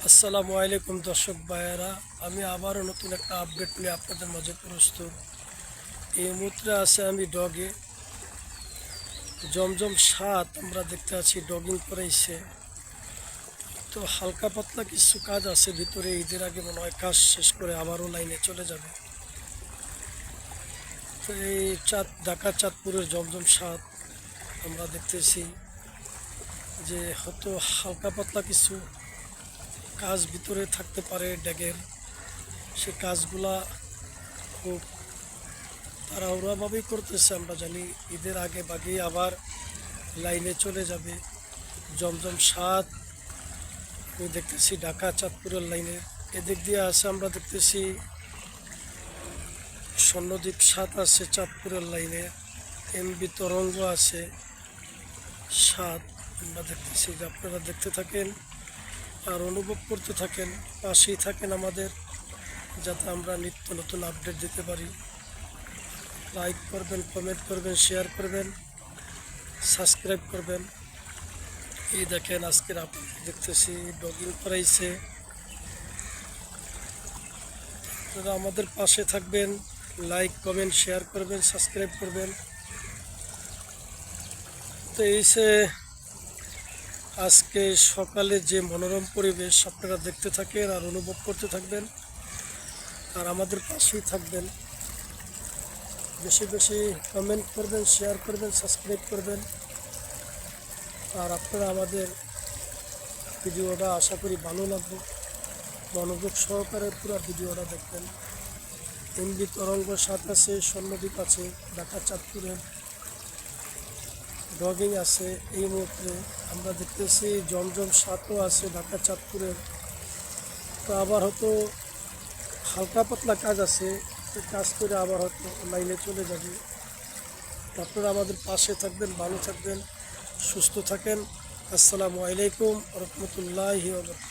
আসসালামু আলাইকুম দর্শক ভাইয়েরা, আমি আবারও নতুন একটা আপডেট নিয়ে আপনাদের মাঝে প্রস্তুত। এই মুহূর্তে আছে আমি ডগে জমজম 7 আমরা দেখতে আছি ডগিং করাইছে। তো হালকা পাতলা কিছু কাজ আছে ভিতরে, ঈদের আগে মনে হয় কাজ শেষ করে আবারও লাইনে চলে যাবে। তো এই ঢাকা চাঁদপুরের জমজম 7 আমরা দেখতেছি যে হয়তো হালকা পাতলা কিছু কাজ ভিতরে থাকতে পারে ড্যাগের। সে কাজগুলা খুব তাড়াহুড়াভাবেই করতেছে, আমরা জানি ঈদের আগে বাগেই আবার লাইনে চলে যাবে। জমজম 7 আমি দেখতেছি ঢাকা চাঁদপুরের লাইনে, এদিক দিয়ে আছে আমরা দেখতেছি স্বর্ণদ্বীপ 7 আছে চাঁদপুরের লাইনে, এমবি তরঙ্গ আছে 7 আমরা দেখতেছি। যে আপনারা দেখতে থাকেন আর অনুভব করতে থাকেন, পাশেই থাকেন আমাদের, যাতে আমরা নিত্য নতুন আপডেট দিতে পারি। লাইক করবেন, কমেন্ট করবেন, শেয়ার করবেন, সাবস্ক্রাইব করবেন। এই দেখেন আজকের আপডেট দেখতেছি ডগিং করাইছে। আপনারা আমাদের পাশে থাকবেন, লাইক কমেন্ট শেয়ার করবেন, সাবস্ক্রাইব করবেন। তো এইসে আজকে সকালে যে মনোরম পরিবেশ আপনারা দেখতে থাকেন আর অনুভব করতে থাকবেন, আর আমাদের পাশেই থাকবেন। বেশি বেশি কমেন্ট করবেন, শেয়ার করবেন, সাবস্ক্রাইব করবেন। আর আপনারা আমাদের ভিডিওটা আশা করি ভালো লাগবে, মনোযোগ সহকারে পুরো ভিডিওটা দেখবেন। এমবি তরঙ্গ 7 আছে, স্বর্ণদ্বীপ আছে, ঢাকা চাঁদপুরের ডগিং আছে। এই মুহূর্তে আমরা দেখতেছি জমজম 7ও আছে ঢাকা চাঁদপুরের। তো আবার হয়তো হালকা পাতলা কাজ আছে, কাজ করে আবার হয়তো লাইনে চলে যাবে। আপনারা আমাদের পাশে থাকবেন, ভালো থাকবেন, সুস্থ থাকেন। আসসালামু আলাইকুম রহমতুল্লাহি ওয়া বারাকাতুহু।